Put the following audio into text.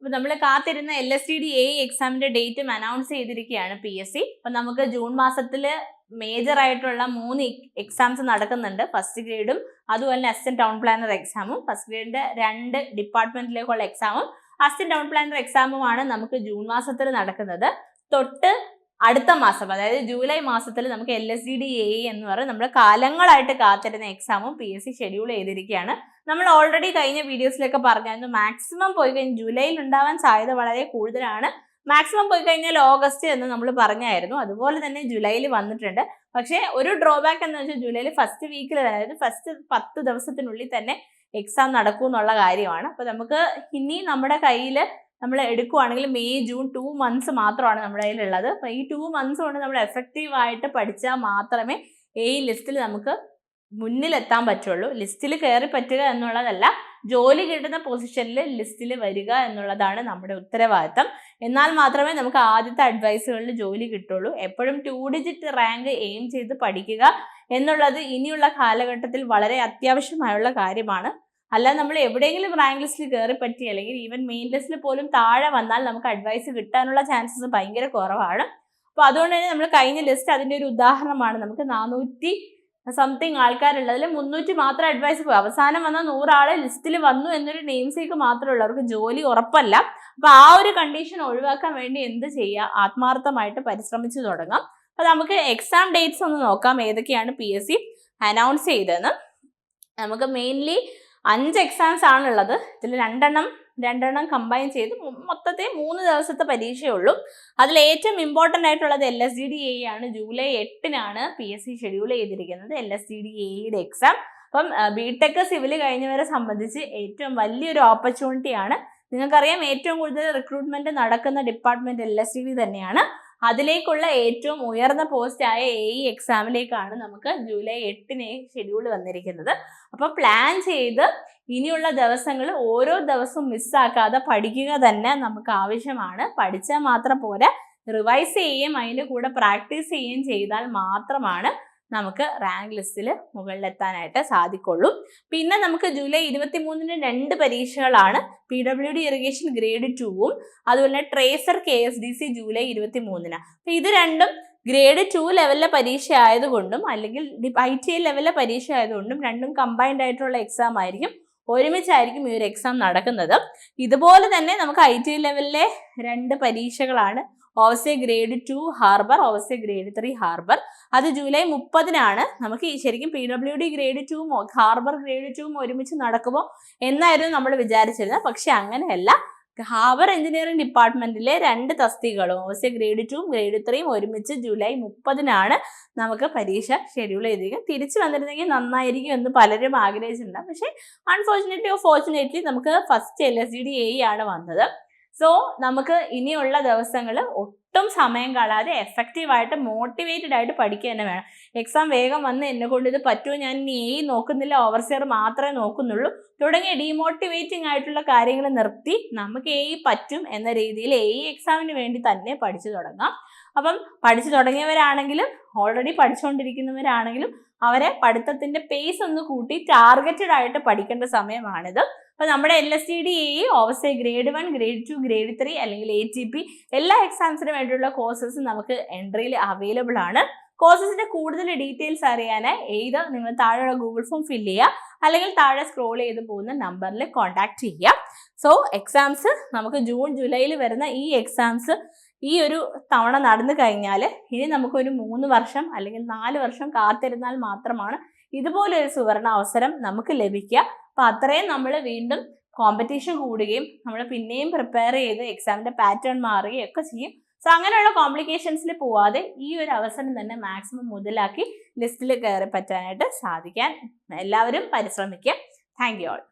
അപ്പോൾ നമ്മൾ കാത്തിരുന്ന LSTD AE എക്സാമിന്റെ ഡേറ്റും അനൗൺസ് ചെയ്തിരിക്കുകയാണ് PSC. അപ്പം നമുക്ക് ജൂൺ മാസത്തിൽ മേജർ ആയിട്ടുള്ള 3 എക്സാംസ് നടക്കുന്നുണ്ട്. ഫസ്റ്റ് ഗ്രേഡും അതുപോലെ തന്നെ അസിസ്റ്റന്റ് ടൗൺ പ്ലാനർ എക്സാമും, ഫസ്റ്റ് ഗ്രേഡിന്റെ 2 ഡിപ്പാർട്ട്മെന്റിലേക്കുള്ള എക്സാമും അസിസ്റ്റന്റ് ടൗൺ പ്ലാനർ എക്സാമുമാണ് നമുക്ക് ജൂൺ മാസത്തിൽ നടക്കുന്നത്. തൊട്ട് അടുത്ത മാസം, അതായത് ജൂലൈ മാസത്തിൽ നമുക്ക് LSTD AE എന്ന് പറയുന്നത് നമ്മൾ കാലങ്ങളായിട്ട് കാത്തിരുന്ന എക്സാമും PSC ഷെഡ്യൂൾ ചെയ്തിരിക്കുകയാണ്. നമ്മൾ ഓൾറെഡി കഴിഞ്ഞ വീഡിയോസിലൊക്കെ പറഞ്ഞായിരുന്നു മാക്സിമം പോയി കഴിഞ്ഞാൽ ജൂലൈയിൽ ഉണ്ടാവാൻ സാധ്യത വളരെ കൂടുതലാണ്, മാക്സിമം പോയി കഴിഞ്ഞാൽ ഓഗസ്റ്റ് എന്ന് നമ്മൾ പറഞ്ഞായിരുന്നു. അതുപോലെ തന്നെ ജൂലൈയിൽ വന്നിട്ടുണ്ട്. പക്ഷേ ഒരു ഡ്രോബാക്ക് എന്ന് വെച്ചാൽ ജൂലൈയിൽ ഫസ്റ്റ് വീക്കിൽ, അതായത് ഫസ്റ്റ് 10 ദിവസത്തിനുള്ളിൽ തന്നെ എക്സാം നടക്കും എന്നുള്ള കാര്യമാണ്. അപ്പോൾ നമുക്ക് ഇനി നമ്മുടെ കയ്യിൽ നമ്മൾ എടുക്കുവാണെങ്കിൽ മെയ് ജൂൺ 2 months മാത്രമാണ് നമ്മുടെ കയ്യിലുള്ളത്. അപ്പോൾ ഈ 2 months കൊണ്ട് നമ്മൾ എഫക്റ്റീവായിട്ട് പഠിച്ചാൽ മാത്രമേ ഈ ലിസ്റ്റിൽ നമുക്ക് മുന്നിലെത്താൻ പറ്റുള്ളൂ. ലിസ്റ്റിൽ കയറി പറ്റുക എന്നുള്ളതല്ല, ജോലി കിട്ടുന്ന പൊസിഷനിൽ ലിസ്റ്റിൽ വരിക എന്നുള്ളതാണ് നമ്മുടെ ഉത്തരവാദിത്തം. എന്നാൽ മാത്രമേ നമുക്ക് ആദ്യത്തെ അഡ്വൈസുകളിൽ ജോലി കിട്ടുള്ളൂ. എപ്പോഴും 2 digit റാങ്ക് എയിം ചെയ്ത് പഠിക്കുക എന്നുള്ളത് ഇനിയുള്ള കാലഘട്ടത്തിൽ വളരെ അത്യാവശ്യമായുള്ള കാര്യമാണ്. അല്ല നമ്മൾ എവിടെയെങ്കിലും റാങ്ക് ലിസ്റ്റിൽ കയറി പറ്റി അല്ലെങ്കിൽ ഈവൻ മെയിൻ ലിസ്റ്റിൽ പോലും താഴെ വന്നാൽ നമുക്ക് അഡ്വൈസ് കിട്ടാനുള്ള ചാൻസസ് ഭയങ്കര കുറവാണ്. അപ്പോൾ അതുകൊണ്ട് തന്നെ നമ്മൾ കഴിഞ്ഞ ലിസ്റ്റ് അതിൻ്റെ ഒരു ഉദാഹരണമാണ്. നമുക്ക് 400 സംതിങ് ആൾക്കാരുള്ളതിൽ 300 മാത്രം അഡ്വൈസ് പോയി. അവസാനം വന്ന 100 ആളെ ലിസ്റ്റിൽ വന്നു എന്നൊരു നെയിംസേക്ക് മാത്രമേ ഉള്ളൂ, അവർക്ക് ജോലി ഉറപ്പല്ല. അപ്പോൾ ആ ഒരു കണ്ടീഷൻ ഒഴിവാക്കാൻ വേണ്ടി എന്ത് ചെയ്യുക, ആത്മാർത്ഥമായിട്ട് പരിശ്രമിച്ചു തുടങ്ങാം. അപ്പോൾ നമുക്ക് എക്സാം ഡേറ്റ്സ് ഒന്ന് നോക്കാം, ഏതൊക്കെയാണ് PSC അനൗൺസ് ചെയ്തതെന്ന്. നമുക്ക് മെയിൻലി 5 എക്സാംസ് ആണുള്ളത്. ഇതിൽ രണ്ടെണ്ണം കമ്പൈൻ ചെയ്ത് മൊത്തത്തിൽ 3 ദിവസത്തെ പരീക്ഷയുള്ളൂ. അതിൽ ഏറ്റവും ഇമ്പോർട്ടൻ്റ് ആയിട്ടുള്ളത് LSTD AE ആണ്. ജൂലൈ 8-നാണ് PSC ഷെഡ്യൂൾ ചെയ്തിരിക്കുന്നത് LSTD AEയുടെ എക്സാം. അപ്പം BTech സിവിൽ കഴിഞ്ഞവരെ സംബന്ധിച്ച് ഏറ്റവും വലിയൊരു ഓപ്പർച്യൂണിറ്റിയാണ്. നിങ്ങൾക്കറിയാം ഏറ്റവും കൂടുതൽ റിക്രൂട്ട്മെന്റ് നടക്കുന്ന ഡിപ്പാർട്ട്മെന്റ് LSTD തന്നെയാണ്. അതിലേക്കുള്ള ഏറ്റവും ഉയർന്ന പോസ്റ്റായ AE എക്സാമിലേക്കാണ് നമുക്ക് ജൂലൈ 8-ന് ഷെഡ്യൂൾ വന്നിരിക്കുന്നത്. അപ്പോൾ പ്ലാൻ ചെയ്ത് ഇനിയുള്ള ദിവസങ്ങൾ ഓരോ ദിവസവും മിസ്സാക്കാതെ പഠിക്കുക തന്നെ നമുക്ക് ആവശ്യമാണ്. പഠിച്ചാൽ മാത്രം പോരാ, റിവൈസ് ചെയ്യുകയും അതിൻ്റെ കൂടെ പ്രാക്ടീസ് ചെയ്യുകയും ചെയ്താൽ മാത്രമാണ് നമുക്ക് റാങ്ക് ലിസ്റ്റിൽ മുകളിലെത്താനായിട്ട് സാധിക്കുള്ളൂ. പിന്നെ നമുക്ക് ജൂലൈ 23-ന് 2 പരീക്ഷകളാണ്. PWD ഇറിഗേഷൻ ഗ്രേഡ് 2ഉം അതുപോലെ ട്രേസർ KSDC ജൂലൈ 23-ന്. അപ്പോൾ ഇത് രണ്ടും ഗ്രേഡ് 2 ലെവലിലെ പരീക്ഷ ആയതുകൊണ്ടും അല്ലെങ്കിൽ ITI ലെവലിലെ പരീക്ഷ ആയതുകൊണ്ടും രണ്ടും കമ്പൈൻഡ് ആയിട്ടുള്ള എക്സാം ആയിരിക്കും, ഒരുമിച്ചായിരിക്കും ഈ ഒരു എക്സാം നടക്കുന്നത്. ഇതുപോലെ തന്നെ നമുക്ക് ITI ലെവലിലെ 2 പരീക്ഷകളാണ്. Overseer grade 2 harbour, overseer grade 3 harbour. അത് ജൂലൈ 30-നാണ്. നമുക്ക് ശരിക്കും PWD ഗ്രേഡ് 2ഉം ഹാർബർ ഗ്രേഡ് 2ഉം ഒരുമിച്ച് നടക്കുമോ എന്നായിരുന്നു നമ്മൾ വിചാരിച്ചിരുന്നത്. പക്ഷെ അങ്ങനെയല്ല. ഹാർബർ എഞ്ചിനീയറിംഗ് ഡിപ്പാർട്ട്മെന്റിലെ 2 തസ്തികകളും ഓവർസേ ഗ്രേഡ് 2ഉം ഗ്രേഡ് 3ഉം ഒരുമിച്ച് ജൂലൈ 30-നാണ് നമുക്ക് പരീക്ഷ ഷെഡ്യൂൾ ചെയ്തിരിക്കുന്നത്. തിരിച്ചു വന്നിരുന്നെങ്കിൽ നന്നായിരിക്കും എന്ന് പലരും ആഗ്രഹിച്ചിട്ടുണ്ട്. പക്ഷേ ഫോർച്ചുനേറ്റ്ലി നമുക്ക് ഫസ്റ്റ് LSTD AE ആണ് വന്നത്. സോ നമുക്ക് ഇനിയുള്ള ദിവസങ്ങൾ ഒട്ടും സമയം കളയാതെ എഫക്റ്റീവായിട്ട് മോട്ടിവേറ്റഡ് ആയിട്ട് പഠിക്കുക തന്നെ വേണം. എക്സാം വേഗം വന്ന് എന്നെ കൊണ്ട് ഇത് പറ്റുമോ, ഞാൻ ഇനി AE നോക്കുന്നില്ല, ഓവർസിയർ മാത്രമേ നോക്കുന്നുള്ളൂ തുടങ്ങിയ ഡീമോട്ടിവേറ്റിംഗ് ആയിട്ടുള്ള കാര്യങ്ങൾ നിർത്തി നമുക്ക് AE പറ്റും എന്ന രീതിയിൽ AE എക്സാമിന് വേണ്ടി തന്നെ പഠിച്ചു തുടങ്ങാം. അപ്പം പഠിച്ചു തുടങ്ങിയവരാണെങ്കിലും ഓൾറെഡി പഠിച്ചുകൊണ്ടിരിക്കുന്നവരാണെങ്കിലും അവരെ പഠിത്തത്തിൻ്റെ പേസ് ഒന്ന് കൂട്ടി ടാർഗറ്റഡ് ആയിട്ട് പഠിക്കേണ്ട സമയമാണിത്. അപ്പോൾ നമ്മുടെ LSTD AE overseer grade 1, grade 2, grade 3 അല്ലെങ്കിൽ ATP എല്ലാ എക്സാംസിനും വേണ്ടിയുള്ള കോഴ്സസ് നമുക്ക് എൻട്രിയിൽ അവൈലബിൾ ആണ്. കോഴ്സസിന്റെ കൂടുതൽ ഡീറ്റെയിൽസ് അറിയാനായി ഏത് നിങ്ങൾ താഴെയുള്ള ഗൂഗിൾ ഫോം ഫില്ല് ചെയ്യുക അല്ലെങ്കിൽ താഴെ സ്ക്രോൾ ചെയ്ത് പോകുന്ന നമ്പറിൽ കോൺടാക്ട് ചെയ്യുക. സോ എക്സാംസ് നമുക്ക് ജൂൺ ജൂലൈയിൽ വരുന്ന ഈ എക്സാംസ് ഈ ഒരു തവണ നടന്നു കഴിഞ്ഞാൽ ഇനി നമുക്കൊരു 3 വർഷം അല്ലെങ്കിൽ 4 വർഷം കാത്തിരുന്നാൽ മാത്രമാണ് ഇതുപോലൊരു സുവർണ അവസരം നമുക്ക് ലഭിക്കുക. അപ്പോൾ അത്രയും നമ്മൾ വീണ്ടും കോമ്പറ്റീഷൻ കൂടുകയും നമ്മൾ പിന്നെയും പ്രിപ്പയർ ചെയ്ത് എക്സാമിൻ്റെ പാറ്റേൺ മാറുകയും ഒക്കെ ചെയ്യും. സോ അങ്ങനെയുള്ള കോംപ്ലിക്കേഷൻസിൽ പോവാതെ ഈ ഒരു അവസരം തന്നെ മാക്സിമം മുതലാക്കി ലിസ്റ്റിൽ കയറി പറ്റാനായിട്ട് സാധിക്കാൻ എല്ലാവരും പരിശ്രമിക്കുക. Thank you all.